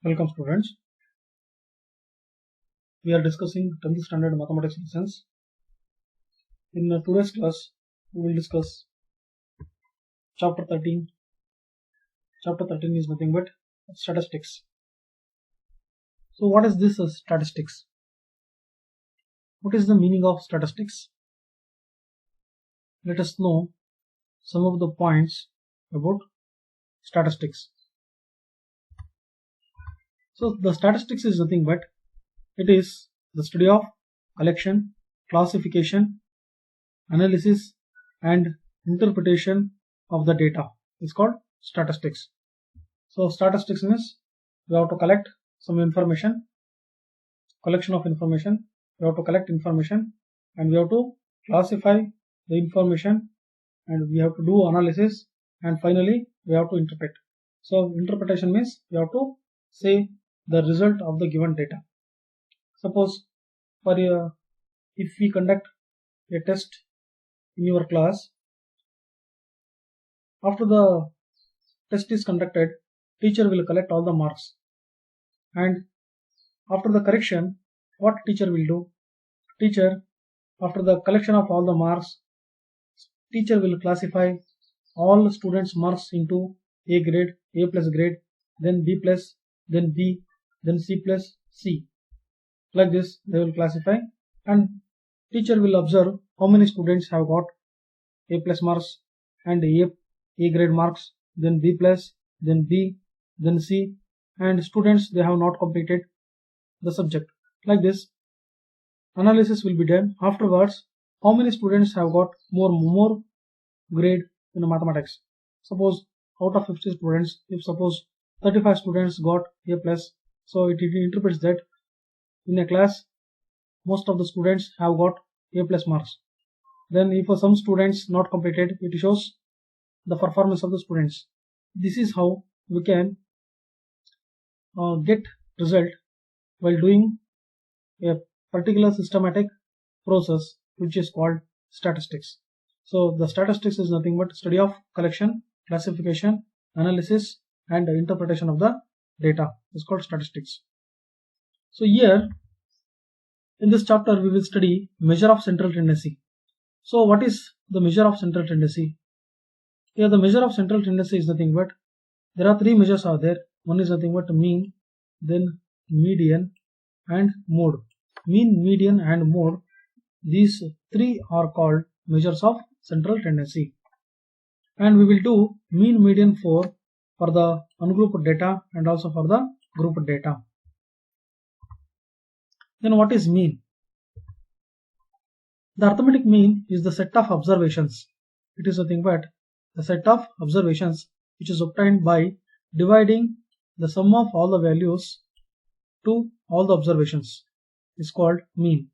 Welcome students. We are discussing 10th standard mathematics lessons. In today's class, we will discuss chapter 13. Chapter 13 is nothing but statistics. So what is this statistics? What is the meaning of statistics? Let us know some of the points about statistics. So the statistics is nothing but it is the study of collection, classification, analysis and interpretation of the data. It's called statistics. So statistics means we have to collect some information, collection of information, we have to collect information and we have to classify the information and we have to do analysis and finally we have to interpret. So interpretation means we have to say the result of the given data. Suppose for if we conduct a test in your class, after the test is conducted, teacher will collect all the marks and after the correction, what teacher will do? Teacher, after the collection of all the marks, teacher will classify all students' marks into A grade, A plus grade, then B plus, then B, then C plus C. Like this, they will classify and teacher will observe how many students have got A plus marks and A grade marks, then B plus, then B, then C, and students they have not completed the subject. Like this, analysis will be done. Afterwards, how many students have got more grade in mathematics? Suppose out of 50 students, if suppose 35 students got A plus, so it interprets that in a class most of the students have got A plus marks. Then if some students not completed, it shows the performance of the students. This is how we can get result while doing a particular systematic process which is called statistics. So the statistics is nothing but study of collection, classification, analysis and interpretation of the data. It's called statistics. So here in this chapter we will study measure of central tendency. So what is the measure of central tendency? Here the measure of central tendency is nothing but there are three measures are there. One is nothing but mean, then median and mode. Mean, median and mode, these three are called measures of central tendency. And we will do mean, median for the ungrouped data and also for the grouped data. Then what is mean? The arithmetic mean is the set of observations. It is nothing but the set of observations which is obtained by dividing the sum of all the values to all the observations is called mean.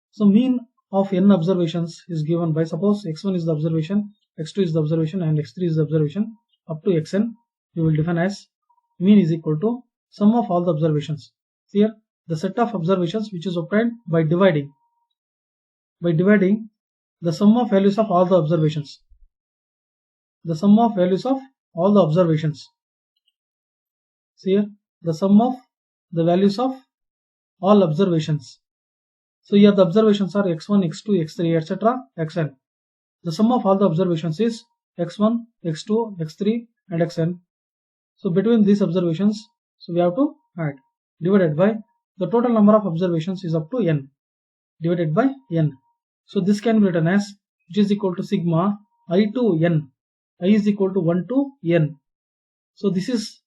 So mean of n observations is given by, suppose x1 is the observation, x2 is the observation and x3 is the observation up to xn. You will define as mean is equal to sum of all the observations. Here the set of observations which is obtained by dividing the sum of values of all the observations. The sum of values of all the observations. See here the sum of the values of all observations. So here the observations are x1, x2, x3, etc. xn. The sum of all the observations is x1, x2, x3 and xn. So between these observations, so we have to add divided by the total number of observations is up to n divided by n. So this can be written as which is equal to sigma I to n. I is equal to 1 to n. So this is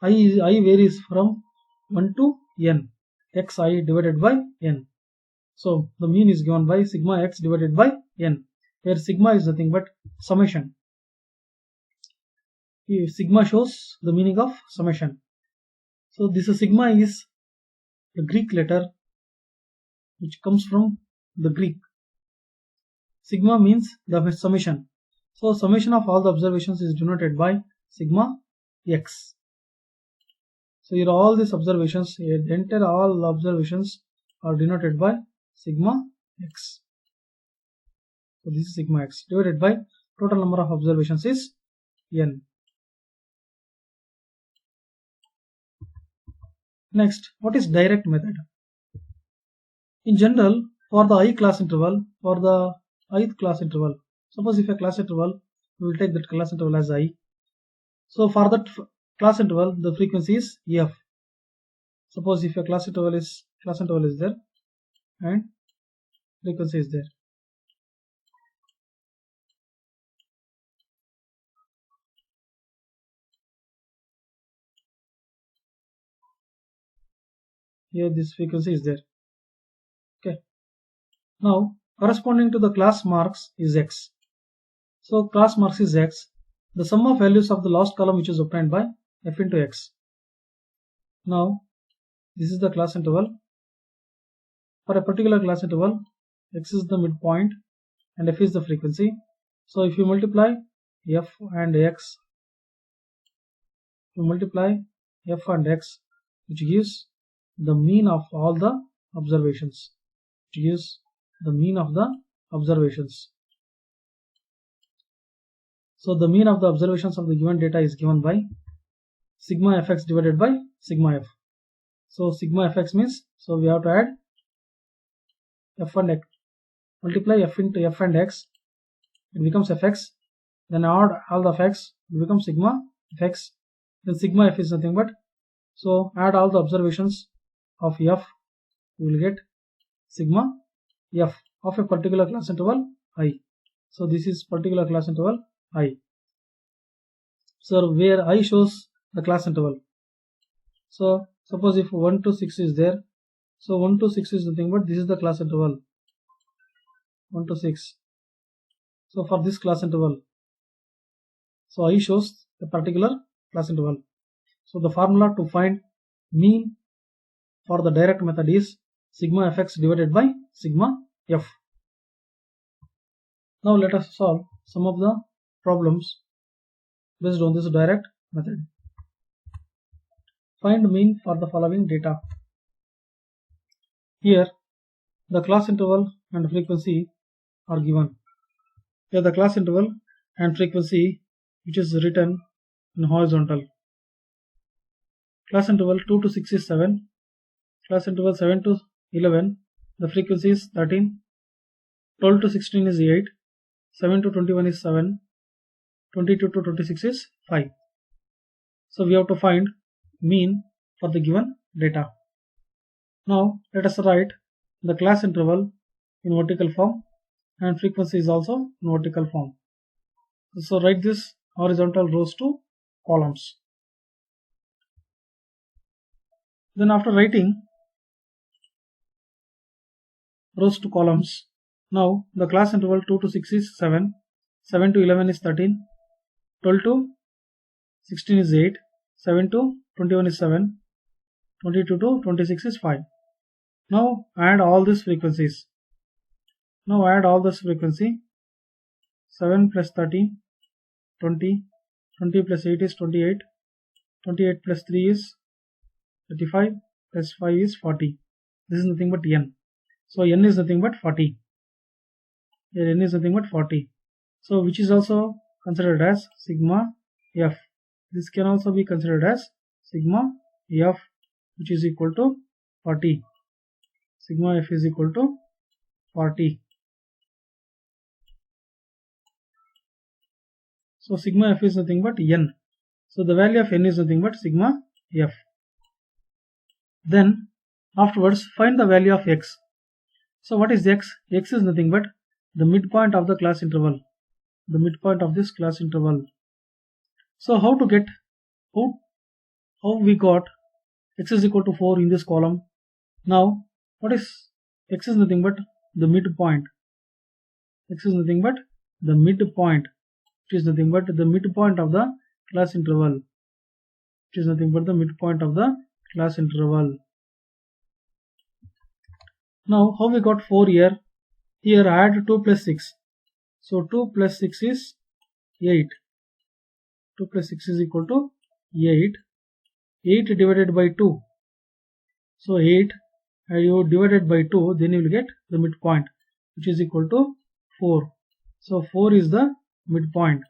I varies from 1 to n, xi divided by n. So the mean is given by sigma x divided by n, where sigma is nothing but summation. Sigma shows the meaning of summation. So this sigma is the Greek letter which comes from the Greek. Sigma means the summation. So summation of all the observations is denoted by sigma x. So here all these observations, the entire all observations are denoted by sigma x. So this is sigma x divided by total number of observations is n. Next, what is direct method? In general, for the I class interval, for the ith class interval, suppose if a class interval, we will take that class interval as I. So for that class interval, the frequency is f. Suppose if a class interval is there and frequency is there. Here this frequency is there. Okay. Now corresponding to the class marks is x. So class marks is x. The sum of values of the last column which is obtained by f into x. Now this is the class interval. For a particular class interval, x is the midpoint and f is the frequency. So if you multiply f and x, which gives the mean of all the observations. So the mean of the observations of the given data is given by sigma fx divided by sigma f. So sigma fx means, so we have to add f and x, multiply f into f and x, it becomes fx, then add all the fx, it becomes sigma fx, then sigma f is nothing but, so add all the observations of f, we will get sigma f of a particular class interval I. So this is particular class interval I. So where I shows the class interval. So suppose if 1 to 6 is there, so 1 to 6 is nothing but this is the class interval 1 to 6. So for this class interval, so I shows the particular class interval. So the formula to find mean for the direct method is sigma fx divided by sigma f. Now let us solve some of the problems based on this direct method. Find mean for the following data. Here the class interval and frequency are given. Here the class interval and frequency which is written in horizontal. Class interval 2 to 6 is 7, class interval 7 to 11, the frequency is 13, 12 to 16 is 8, 7 to 21 is 7, 22 to 26 is 5. So we have to find mean for the given data. Now let us write the class interval in vertical form and frequency is also in vertical form. So write this horizontal rows to columns. Then after writing rows to columns, now the class interval 2 to 6 is 7, 7 to 11 is 13, 12 to 16 is 8, 7 to 21 is 7, 22 to 26 is 5. Now add all these frequencies. 7 plus 30, 20, 20 plus 8 is 28, 28 plus 3 is 35, plus 5 is 40. This is nothing but n. So n is nothing but 40. Here n is nothing but 40. So which is also considered as sigma f. This can also be considered as sigma f, which is equal to 40. Sigma f is equal to 40. So sigma f is nothing but n. So the value of n is nothing but sigma f. Then afterwards find the value of x. So what is x? X is nothing but the midpoint of the class interval. The midpoint of this class interval. So how we got x is equal to 4 in this column. Now what is x is nothing but the midpoint. X is nothing but the midpoint. It is nothing but the midpoint of the class interval. It is nothing but the midpoint of the class interval. Now how we got 4 here? Here add 2 plus 6. So 2 plus 6 is 8. 2 plus 6 is equal to 8. 8 divided by 2. So 8 and you divided by 2, then you will get the midpoint, which is equal to 4. So 4 is the midpoint.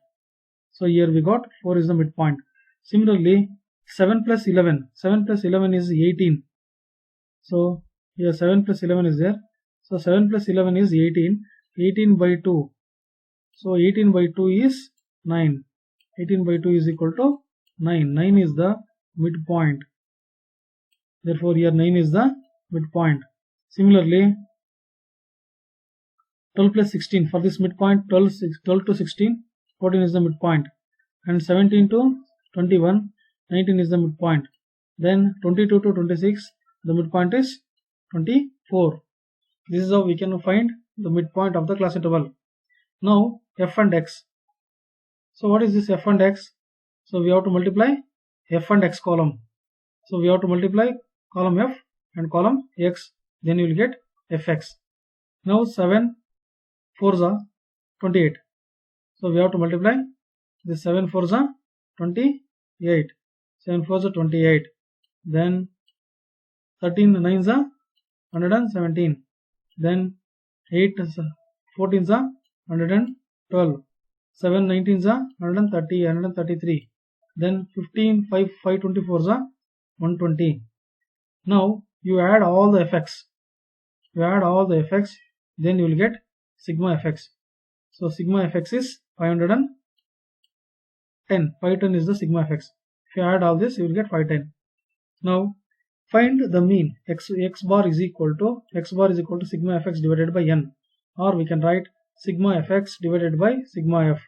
So here we got 4 is the midpoint. Similarly 7 plus 11. 7 plus 11 is 18. So here 7 plus 11 is there. So 7 plus 11 is 18. 18 by 2. So 18 by 2 is 9. 18 by 2 is equal to 9. 9 is the midpoint. Therefore here 9 is the midpoint. Similarly 12 plus 16, for this midpoint 12 to 16, 14 is the midpoint, and 17 to 21, 19 is the midpoint. Then 22 to 26, the midpoint is 24. This is how we can find the midpoint of the class interval. Now f and x. So what is this f and x? So we have to multiply f and x column. So we have to multiply column f and column x, then you will get fx. Now 7 4s are 28. So we have to multiply this 7 4s are 28. 7 4s are 28. Then 13 9s are 117. Then 8 14s are 112. 7 19s are 130, 133. Then 15 5 5 24s are 120. Now you add all the fx. You add all the fx, then you will get sigma fx. So sigma fx is 510. 510 is the sigma fx. If you add all this, you will get 510. Now find the mean. X bar is equal to sigma fx divided by n, or we can write sigma fx divided by sigma f.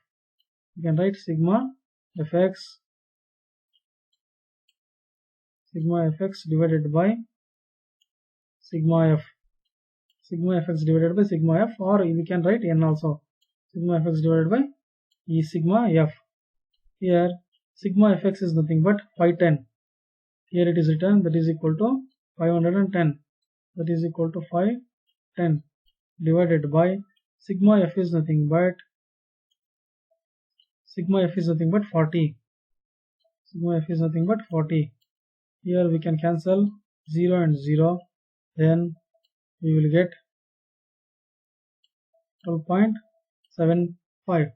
We can write sigma fx divided by sigma f. Sigma fx divided by sigma f, or we can write n also. Sigma fx divided by E sigma f. Here sigma fx is nothing but 510. Here it is written, that is equal to 510. That is equal to 510 divided by sigma f is nothing but 40. Sigma f is nothing but 40. Here we can cancel 0 and 0. Then we will get 12.75.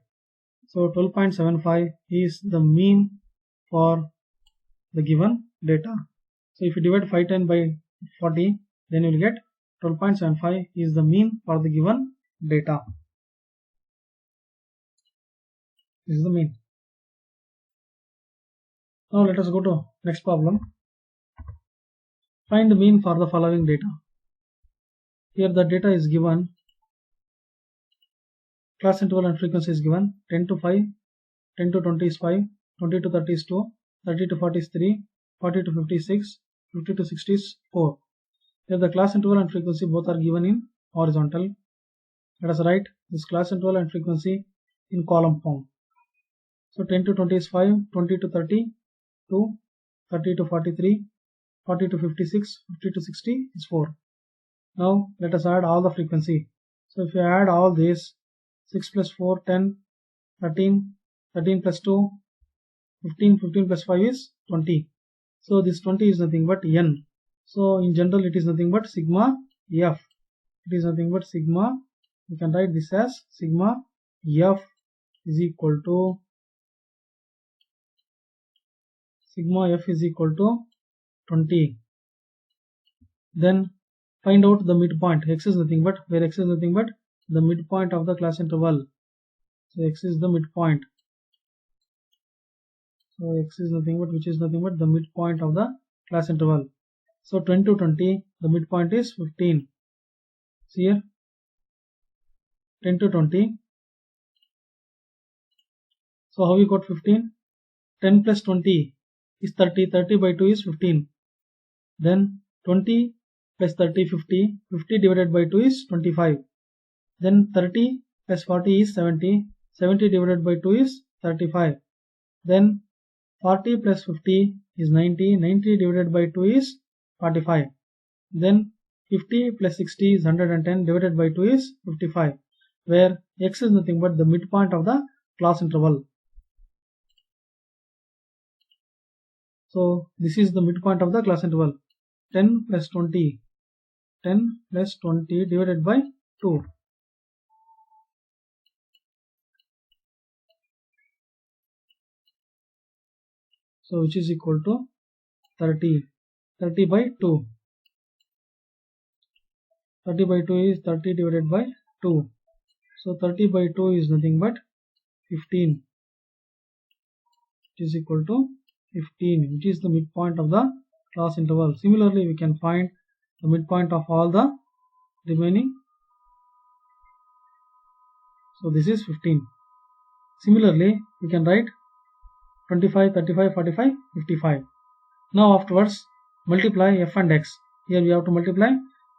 So 12.75 is the mean for the given data. So if you divide 510 by 40, then you will get 12.75 is the mean for the given data. This is the mean. Now let us go to next problem. Find the mean for the following data. Here the data is given. Class interval and frequency is given. 10 to 5, 10 to 20 is 5, 20 to 30 is 2, 30 to 40 is 3, 40 to 50 is 6, 50 to 60 is 4. Here the class interval and frequency both are given in horizontal. Let us write this class interval and frequency in column form. So 10 to 20 is 5, 20 to 30 2, 30 to 43, 40 to 56, 50 to 60 is 4. Now let us add all the frequency. So if you add all this, 6 plus 4 10, 13, 13 plus 2 15, 15 plus 5 is 20. So this 20 is nothing but n. So in general it is nothing but sigma f. It is nothing but sigma. You can write this as sigma f is equal to 20. Then find out the midpoint. X is nothing but, where x is nothing but the midpoint of the class interval. So x is the midpoint. So x is nothing but, which is nothing but the midpoint of the class interval. So 10 to 20, the midpoint is 15. See here, 10 to 20. So how we got 15? 10 plus 20 is 30. 30 by 2 is 15. Then 20 plus 30, 50. 50 divided by 2 is 25. Then 30 plus 40 is 70. 70 divided by 2 is 35. Then 40 plus 50 is 90. 90 divided by 2 is 45. Then 50 plus 60 is 110 divided by 2 is 55, where x is nothing but the midpoint of the class interval. So this is the midpoint of the class interval. 10 plus 20. 10 plus 20 divided by 2. So which is equal to 30. 30 by 2. 30 by 2 is 30 divided by 2. So 30 by 2 is nothing but 15. It is equal to 15, which is the midpoint of the class interval. Similarly, we can find the midpoint of all the remaining. So this is 15. Similarly, we can write 25, 35, 45, 55. Now afterwards, multiply f and x. Here we have to multiply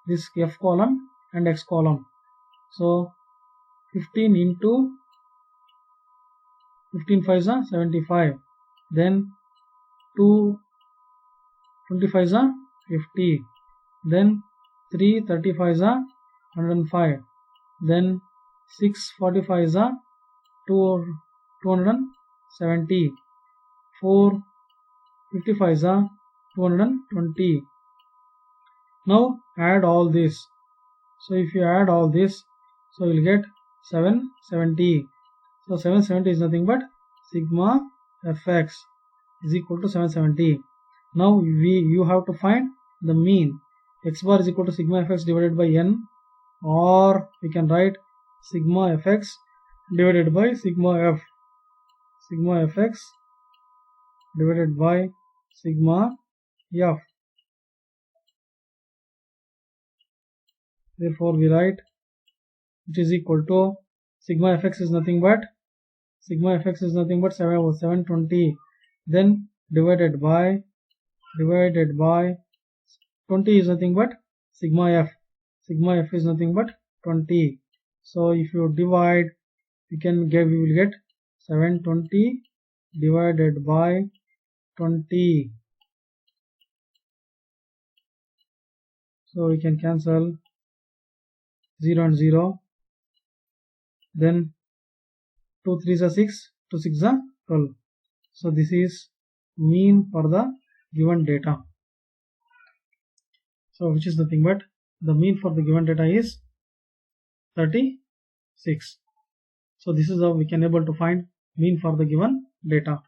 this f column and x column. So 15 into 15 5s are 75. Then 2 25s are 50. Then 3 35s are 105. Then 6 45s are 270. 4 55s are 220. Now add all this. So if you add all this, so you will get 770. So 770 is nothing but sigma fx is equal to 770. Now you have to find the mean. X bar is equal to sigma fx divided by n, or we can write sigma fx divided by sigma f. Sigma fx divided by sigma f. Therefore we write, which is equal to sigma fx is nothing but 720, then divided by 20 is nothing but sigma f. Sigma f is nothing but 20. So if you divide, we will get 720 divided by 20. So we can cancel 0 and 0. Then 2 3s are 6, 2 6s are 12. So this is mean for the given data. So which is nothing but the mean for the given data is 36. So this is how we can able to find mean for the given data.